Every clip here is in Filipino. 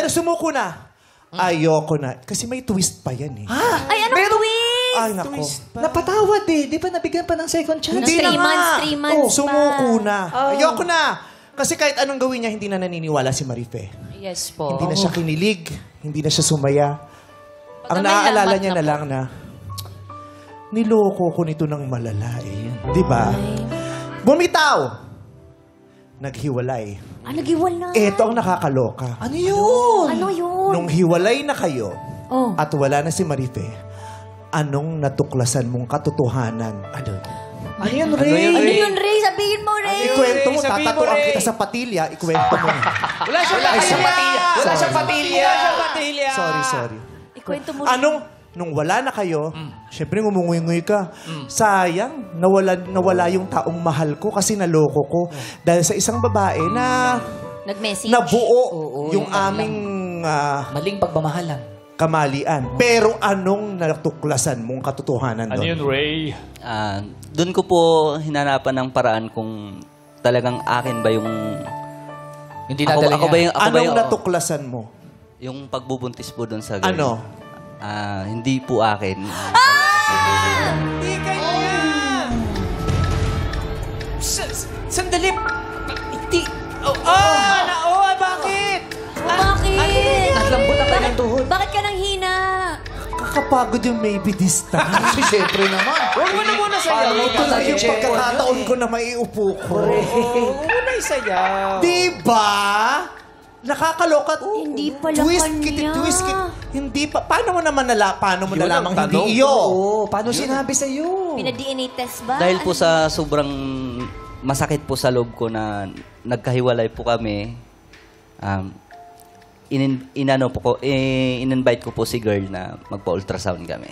Pero sumuko na. Ayoko na. Kasi may twist pa yan eh. Ay, anong twist? Ay, nako. Napatawad eh. Di ba nabigyan pa ng second chance? Hindi na nga. 3 months Sumuko na. Ayoko na. Kasi kahit anong gawin niya, hindi na naniniwala si Marife. Yes po. Hindi na siya kinilig. Hindi na siya sumaya. Ang naaalala niya na lang na, niloko ko nito ng malala eh. Di ba? Bumitaw. Naghiwalay. Naghiwalay. Ito ang nakakaloka. Ano yun? Ano yun? Nung hiwalay na kayo, Oh. at wala na si Marife, anong natuklasan mong katotohanan? Ano yun, Ray? Ano yun, Ray? Sabihin mo, Ray. Ikwento mo, Sabihin mo, tatatuan Ray. kita sa patilya, ikwento mo. Wala siyang patilya! Wala Sorry. siyang patilya! Wala siyang patilya! Sorry. Ikwento mo. Nung wala na kayo, syempre ngumunguy-nguy ka. Sayang, nawala yung taong mahal ko kasi naloko ko. Dahil sa isang babae na Nag-message. nabuo Oo, yung yung aming Maling pagmamahalan. kamalian. Pero anong natuklasan mong katotohanan Ano doon? yun, Ray? Doon ko po hinanapan ng paraan kung talagang akin ba yung... Yung dinadala Ako ba yung... Anong natuklasan mo? Yung pagbubuntis po doon sa girl. Ano? Hindi po akin. Hindi kanya! Sandali! Hindi! Bakit? Bakit? Naglambot ang kanyang tuhod. Bakit ka nang hina? Kakapagod yung maybe this time. Siyempre naman. Huwag mo na muna sayaw. Ito na yung pagkakataon ko na maiupo ko. Huwag mo na isayaw. Diba? Nakakaloka. Hindi pala twist kanya. twist kit. Hindi pa. Paano mo naman paano mo Yun nalamang ang tanong. hindi iyo? Oo, paano sinabi sa'yo? Pina-DNA test ba? Dahil po sa sobrang masakit po sa loob ko na nagkahiwalay po kami, in-invite ko po si girl na magpa-ultrasound kami.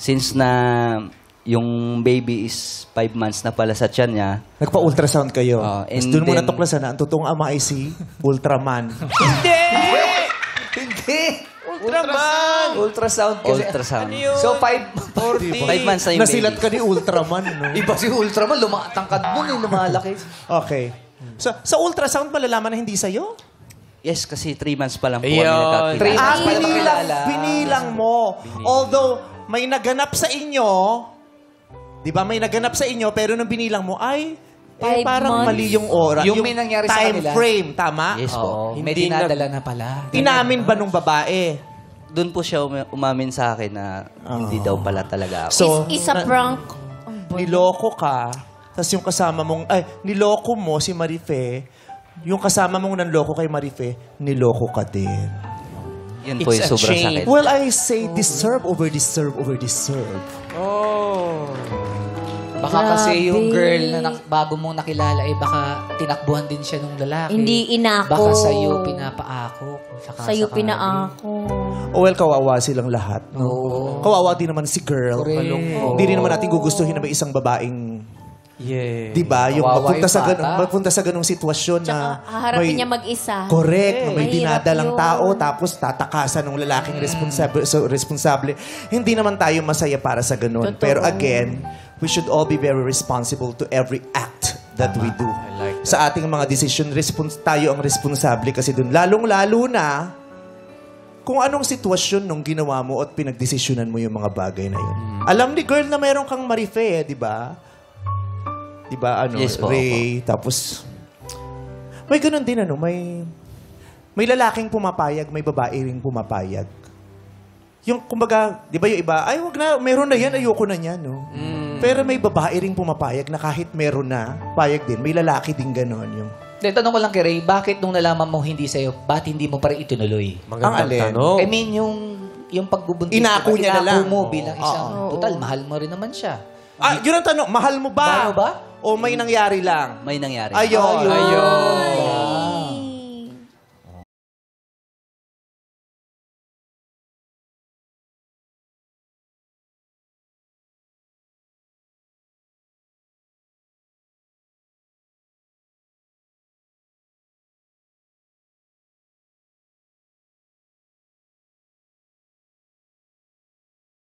Since na yung baby is 5 months na pala sa tiyan niya. Nagpa-ultrasound kayo. And Tapos doon mo then- natuklasan na ang totoong ama ay si Ultraman. Hindi! Hindi. Ultraman! Ultrasound kasi. Ultrasound. Ano yun? So, 5 5 months na yung Nasilat baby. ka ni Ultraman, no? Iba si Ultraman, lumatangkad mo eh, lumalaki. Okay. So, sa ultrasound malalaman na hindi sa'yo? Yes, kasi 3 months pa lang po Ayun. kami nagkakita. 3 months pa lang makilala. Binilang mo. Although, may naganap sa inyo, di ba, may naganap sa inyo, pero nung binilang mo, ay, 5 parang months. mali yung oras. Yung may nangyari sa time kanila. frame, tama? Yes po. Oo, may Hindi dinadala na pala. Inamin ba nung babae? Doon po siya umamin sa akin na hindi daw pala talaga ako. So, Is a prank. niloko ka, tapos yung kasama mong, niloko mo si Marife, yung kasama mong nanloko kay Marife, niloko ka din. Yun po yung It's a sobrang chain. sakit. Well, I say deserve over deserve over deserve. Oh. Baka kasi yung Grabe. girl na bago mong nakilala, baka tinakbuhan din siya nung lalaki. Hindi inako. Baka sa'yo pinapaako. Sa'yo pinaako. Oh, well, kawawa silang lahat. No? Oo. Kawawa din naman si girl. Correct. Hindi rin naman natin gugustuhin na may isang babaeng, Yeah. di ba? Yung Kawawa magpunta sa ganung sitwasyon na Tsaka haharapin niya mag-isa. correct, na may Mahirap dinadalang yun. tao tapos tatakasan ng lalaking responsable. Hindi naman tayo masaya para sa ganun. Totoo. Pero again, we should all be very responsible to every act that we do. Sa ating mga decision, tayo ang responsable kasi dun. Lalong-lalo na kung anong sitwasyon nung ginawa mo at pinagdesisyonan mo yung mga bagay na yun. Alam ni girl na meron kang Marife, di ba? Di ba, Yes po, Ray, tapos, may ganun din, may lalaking pumapayag, may babae ring pumapayag. Yung, kumbaga, di ba yung iba, ay, wag na, meron na yan, ayoko na yan, no? Pero may babae ring pumapayag na kahit meron na, payag din, may lalaki din ganon yung. Then, tanong ko lang kay Ray, bakit nung nalaman mo hindi sa'yo, ba't hindi mo pa rin itinuloy? Magandang alin? tanong. I mean, yung pagbubuntis. Inako diba, niya na lang. mo bilang isang, Oo. total, mahal mo rin naman siya. Yun ang tanong, mahal mo ba? Mahal mo ba? O may nangyari lang? May nangyari. Ayun.